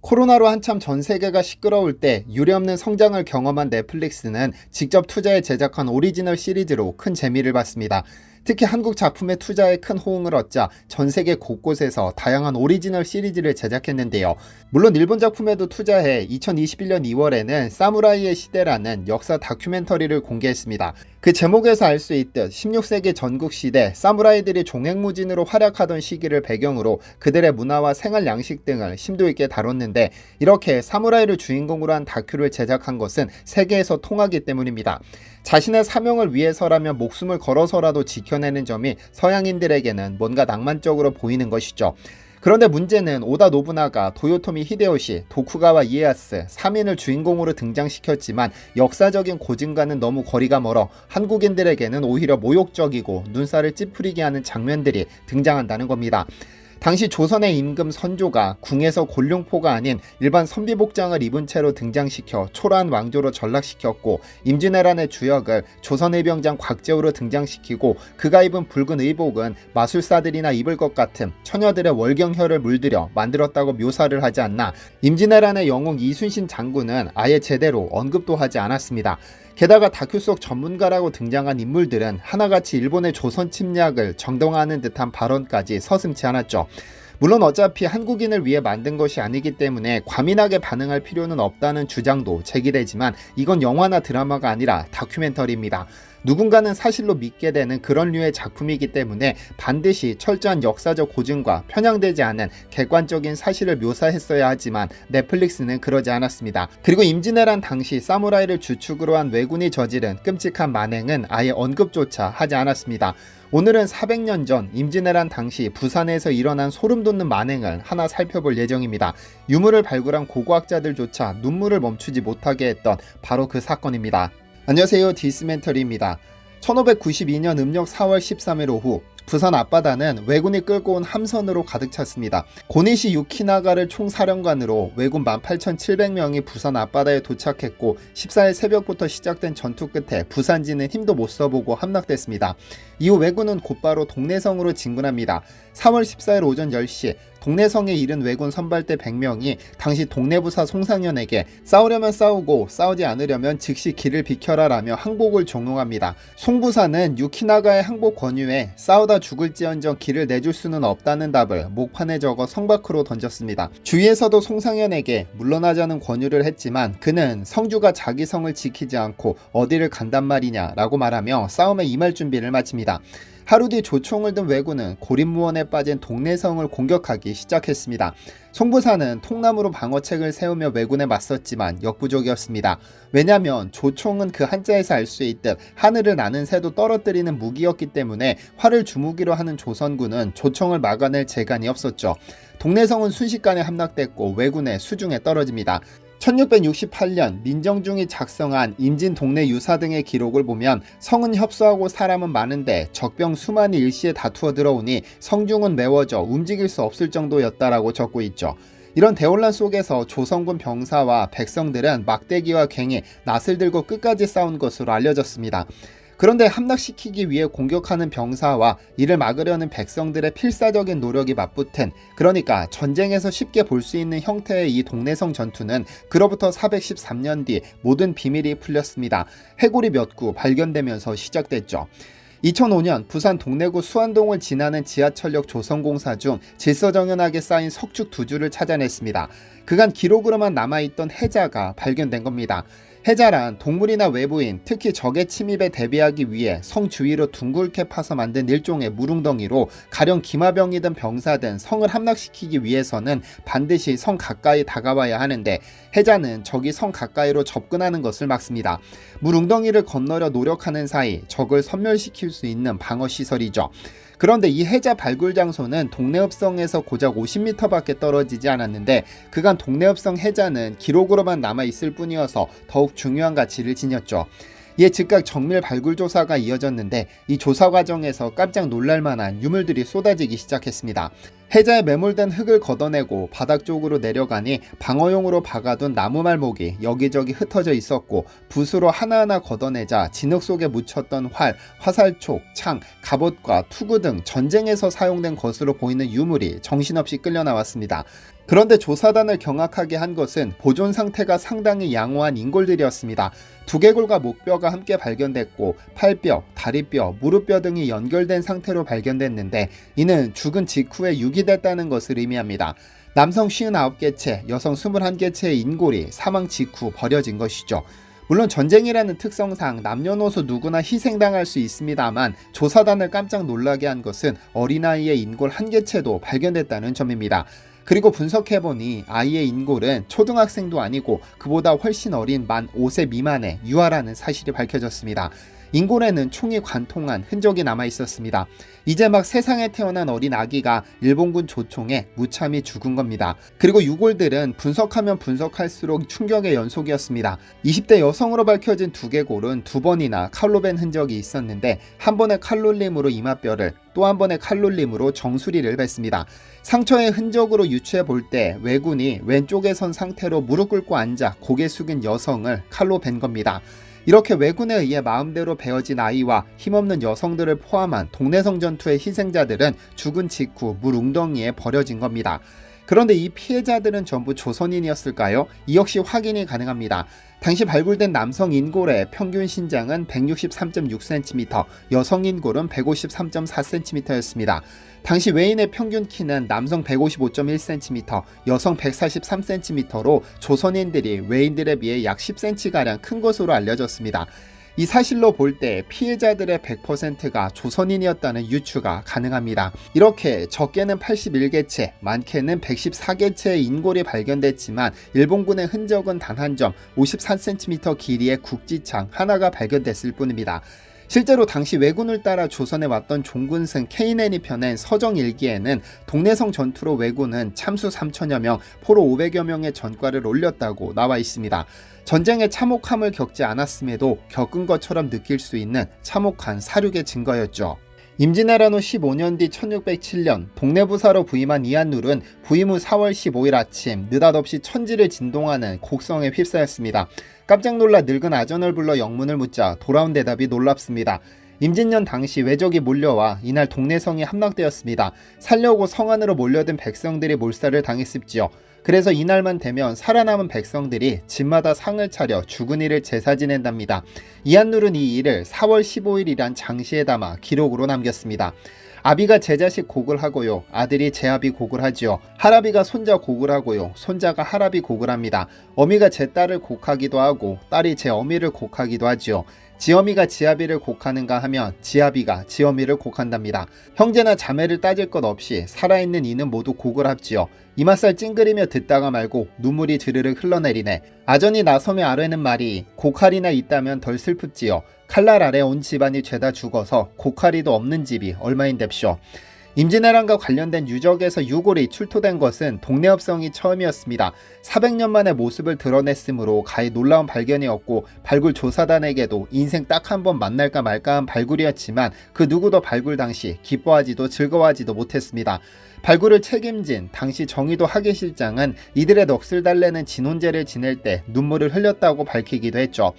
코로나로 한참 전 세계가 시끄러울 때 유례없는 성장을 경험한 넷플릭스는 직접 투자해 제작한 오리지널 시리즈로 큰 재미를 받습니다. 특히 한국 작품의 투자에 큰 호응을 얻자 전 세계 곳곳에서 다양한 오리지널 시리즈를 제작했는데요. 물론 일본 작품에도 투자해 2021년 2월에는 사무라이의 시대라는 역사 다큐멘터리를 공개했습니다. 그 제목에서 알 수 있듯 16세기 전국 시대 사무라이들이 종횡무진으로 활약하던 시기를 배경으로 그들의 문화와 생활 양식 등을 심도 있게 다뤘는데, 이렇게 사무라이를 주인공으로 한 다큐를 제작한 것은 세계에서 통하기 때문입니다. 자신의 사명을 위해서라면 목숨을 걸어서라도 지켜내는 점이 서양인들에게는 뭔가 낭만적으로 보이는 것이죠. 그런데 문제는 오다 노부나가, 도요토미 히데요시, 도쿠가와 이에야스 3인을 주인공으로 등장시켰지만 역사적인 고증과는 너무 거리가 멀어 한국인들에게는 오히려 모욕적이고 눈살을 찌푸리게 하는 장면들이 등장한다는 겁니다. 당시 조선의 임금 선조가 궁에서 곤룡포가 아닌 일반 선비복장을 입은 채로 등장시켜 초라한 왕조로 전락시켰고, 임진왜란의 주역을 조선의병장 곽재우로 등장시키고 그가 입은 붉은 의복은 마술사들이나 입을 것 같은 처녀들의 월경혈을 물들여 만들었다고 묘사를 하지 않나 임진왜란의 영웅 이순신 장군은 아예 제대로 언급도 하지 않았습니다. 게다가 다큐 속 전문가라고 등장한 인물들은 하나같이 일본의 조선 침략을 정당화하는 듯한 발언까지 서슴지 않았죠. 물론 어차피 한국인을 위해 만든 것이 아니기 때문에 과민하게 반응할 필요는 없다는 주장도 제기되지만, 이건 영화나 드라마가 아니라 다큐멘터리입니다. 누군가는 사실로 믿게 되는 그런 류의 작품이기 때문에 반드시 철저한 역사적 고증과 편향되지 않은 객관적인 사실을 묘사했어야 하지만 넷플릭스는 그러지 않았습니다. 그리고 임진왜란 당시 사무라이를 주축으로 한 왜군이 저지른 끔찍한 만행은 아예 언급조차 하지 않았습니다. 오늘은 400년 전 임진왜란 당시 부산에서 일어난 소름돋는 만행을 하나 살펴볼 예정입니다. 유물을 발굴한 고고학자들조차 눈물을 멈추지 못하게 했던 바로 그 사건입니다. 안녕하세요, 디스멘터리입니다. 1592년 음력 4월 13일 오후, 부산 앞바다는 왜군이 끌고 온 함선으로 가득 찼습니다. 고니시 유키나가를 총사령관으로 왜군 18,700명이 부산 앞바다에 도착했고, 14일 새벽부터 시작된 전투 끝에 부산지는 힘도 못 써보고 함락됐습니다. 이후 왜군은 곧바로 동래성으로 진군합니다. 4월 14일 오전 10시 동래성에 이른 왜군 선발대 100명이 당시 동래부사 송상현에게 싸우려면 싸우고 싸우지 않으려면 즉시 길을 비켜라 라며 항복을 종용합니다. 송부사는 유키나가의 항복 권유에 싸우다 죽을지언정 길을 내줄 수는 없다는 답을 목판에 적어 성 밖으로 던졌습니다. 주위에서도 송상현에게 물러나자는 권유를 했지만 그는 성주가 자기 성을 지키지 않고 어디를 간단 말이냐 라고 말하며 싸움에 임할 준비를 마칩니다. 하루 뒤 조총을 든 왜군은 고립무원에 빠진 동래성을 공격하기 시작했습니다. 송부사는 통나무로 방어책을 세우며 왜군에 맞섰지만 역부족이었습니다. 왜냐하면 조총은 그 한자에서 알 수 있듯 하늘을 나는 새도 떨어뜨리는 무기였기 때문에 활을 주무기로 하는 조선군은 조총을 막아낼 재간이 없었죠. 동래성은 순식간에 함락됐고 왜군의 수중에 떨어집니다. 1668년 민정중이 작성한 임진 동래 유사 등의 기록을 보면 성은 협소하고 사람은 많은데 적병 수만이 일시에 다투어 들어오니 성중은 메워져 움직일 수 없을 정도였다라고 적고 있죠. 이런 대혼란 속에서 조선군 병사와 백성들은 막대기와 괭이, 낫을 들고 끝까지 싸운 것으로 알려졌습니다. 그런데 함락시키기 위해 공격하는 병사와 이를 막으려는 백성들의 필사적인 노력이 맞붙은, 그러니까 전쟁에서 쉽게 볼 수 있는 형태의 이 동래성 전투는 그로부터 413년 뒤 모든 비밀이 풀렸습니다. 해골이 몇 구 발견되면서 시작됐죠. 2005년 부산 동래구 수안동을 지나는 지하철역 조성공사 중 질서정연하게 쌓인 석축 2주를 찾아냈습니다. 그간 기록으로만 남아있던 해자가 발견된 겁니다. 해자란 동물이나 외부인, 특히 적의 침입에 대비하기 위해 성 주위로 둥글게 파서 만든 일종의 물웅덩이로 가령 기마병이든 병사든 성을 함락시키기 위해서는 반드시 성 가까이 다가와야 하는데, 해자는 적이 성 가까이로 접근하는 것을 막습니다. 물웅덩이를 건너려 노력하는 사이 적을 섬멸시킬 수 있는 방어시설이죠. 그런데 이 해자 발굴 장소는 동래읍성에서 고작 50m밖에 떨어지지 않았는데, 그간 동래읍성 해자는 기록으로만 남아있을 뿐이어서 더욱 중요한 가치를 지녔죠. 이에 즉각 정밀 발굴 조사가 이어졌는데, 이 조사 과정에서 깜짝 놀랄만한 유물들이 쏟아지기 시작했습니다. 해자에 매몰된 흙을 걷어내고 바닥 쪽으로 내려가니 방어용으로 박아둔 나무 말목이 여기저기 흩어져 있었고, 붓으로 하나하나 걷어내자 진흙 속에 묻혔던 활, 화살촉, 창, 갑옷과 투구 등 전쟁에서 사용된 것으로 보이는 유물이 정신없이 끌려 나왔습니다. 그런데 조사단을 경악하게 한 것은 보존 상태가 상당히 양호한 인골들이었습니다. 두개골과 목뼈가 함께 발견됐고 팔뼈, 다리뼈, 무릎뼈 등이 연결된 상태로 발견됐는데 이는 죽은 직후에 유기됐다는 것을 의미합니다. 남성 59개체, 여성 21개체의 인골이 사망 직후 버려진 것이죠. 물론 전쟁이라는 특성상 남녀노소 누구나 희생당할 수 있습니다만 조사단을 깜짝 놀라게 한 것은 어린아이의 인골 한 개체도 발견됐다는 점입니다. 그리고 분석해보니 아이의 인골은 초등학생도 아니고 그보다 훨씬 어린 만 5세 미만의 유아라는 사실이 밝혀졌습니다. 인골에는 총이 관통한 흔적이 남아 있었습니다. 이제 막 세상에 태어난 어린 아기가 일본군 조총에 무참히 죽은 겁니다. 그리고 유골들은 분석하면 분석할수록 충격의 연속이었습니다. 20대 여성으로 밝혀진 두개골은 2번이나 칼로 벤 흔적이 있었는데 한 번의 칼놀림으로 이마뼈를 또 한 번의 칼놀림으로 정수리를 뱄습니다. 상처의 흔적으로 유추해 볼 때 왜군이 왼쪽에 선 상태로 무릎 꿇고 앉아 고개 숙인 여성을 칼로 벤 겁니다. 이렇게 왜군에 의해 마음대로 베어진 아이와 힘없는 여성들을 포함한 동래성 전투의 희생자들은 죽은 직후 물 웅덩이에 버려진 겁니다. 그런데 이 피해자들은 전부 조선인이었을까요? 이 역시 확인이 가능합니다. 당시 발굴된 남성 인골의 평균 신장은 163.6cm, 여성 인골은 153.4cm였습니다. 당시 외인의 평균 키는 남성 155.1cm, 여성 143cm로 조선인들이 외인들에 비해 약 10cm가량 큰 것으로 알려졌습니다. 이 사실로 볼 때 피해자들의 100%가 조선인이었다는 유추가 가능합니다. 이렇게 적게는 81개체, 많게는 114개체의 인골이 발견됐지만 일본군의 흔적은 단 한 점 54cm 길이의 국지창 하나가 발견됐을 뿐입니다. 실제로 당시 왜군을 따라 조선에 왔던 종군승 케이넨이 펴낸 서정일기에는 동래성 전투로 왜군은 참수 3천여 명, 포로 500여 명의 전과를 올렸다고 나와 있습니다. 전쟁에 참혹함을 겪지 않았음에도 겪은 것처럼 느낄 수 있는 참혹한 사륙의 증거였죠. 임진왜란 후 15년 뒤 1607년 동래부사로 부임한 이한누른 부임 후 4월 15일 아침 느닷없이 천지를 진동하는 곡성에 휩싸였습니다. 깜짝 놀라 늙은 아전을 불러 영문을 묻자 돌아온 대답이 놀랍습니다. 임진년 당시 왜적이 몰려와 이날 동래성이 함락되었습니다. 살려고 성 안으로 몰려든 백성들이 몰살을 당했습지요. 그래서 이날만 되면 살아남은 백성들이 집마다 상을 차려 죽은 이를 제사 지낸답니다. 이한누른 이 일을 4월 15일이란 장시에 담아 기록으로 남겼습니다. 아비가 제자식 곡을 하고요. 아들이 제아비 곡을 하지요. 할아비가 손자 곡을 하고요. 손자가 할아비 곡을 합니다. 어미가 제 딸을 곡하기도 하고 딸이 제 어미를 곡하기도 하지요. 지어미가 지아비를 곡하는가 하면 지아비가 지어미를 곡한답니다. 형제나 자매를 따질 것 없이 살아있는 이는 모두 곡을 합지요. 이맛살 찡그리며 듣다가 말고 눈물이 드르륵 흘러내리네. 아전이 나섬의 아뢰는 말이 고칼이나 있다면 덜 슬프지요. 칼날 아래 온 집안이 죄다 죽어서 고칼이도 없는 집이 얼마인뎁쇼. 임진왜란과 관련된 유적에서 유골이 출토된 것은 동래업성이 처음이었습니다. 400년 만에 모습을 드러냈으므로 가히 놀라운 발견이었고 발굴 조사단에게도 인생 딱 한 번 만날까 말까한 발굴이었지만 그 누구도 발굴 당시 기뻐하지도 즐거워하지도 못했습니다. 발굴을 책임진 당시 정의도 하계실장은 이들의 넋을 달래는 진혼제를 지낼 때 눈물을 흘렸다고 밝히기도 했죠.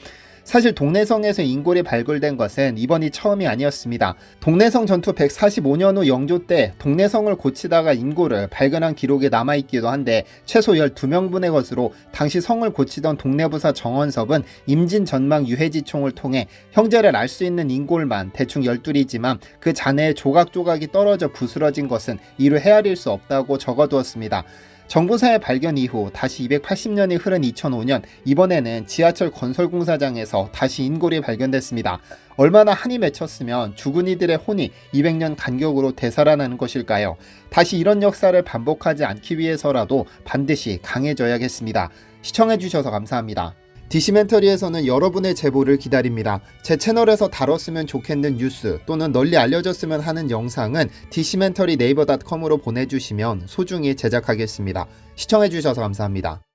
사실 동래성에서 인골이 발굴된 것은 이번이 처음이 아니었습니다. 동래성 전투 145년 후 영조 때 동래성을 고치다가 인골을 발견한 기록이 남아있기도 한데 최소 12명분의 것으로 당시 성을 고치던 동래부사 정원섭은 임진전망 유해지총을 통해 형제를 알 수 있는 인골만 대충 12이지만 그 잔해에 조각조각이 떨어져 부스러진 것은 이루 헤아릴 수 없다고 적어두었습니다. 정부사의 발견 이후 다시 280년이 흐른 2005년 이번에는 지하철 건설공사장에서 다시 인골이 발견됐습니다. 얼마나 한이 맺혔으면 죽은 이들의 혼이 200년 간격으로 되살아나는 것일까요? 다시 이런 역사를 반복하지 않기 위해서라도 반드시 강해져야겠습니다. 시청해주셔서 감사합니다. 디시멘터리에서는 여러분의 제보를 기다립니다. 제 채널에서 다뤘으면 좋겠는 뉴스 또는 널리 알려졌으면 하는 영상은 디시멘터리 네이버.com으로 보내주시면 소중히 제작하겠습니다. 시청해주셔서 감사합니다.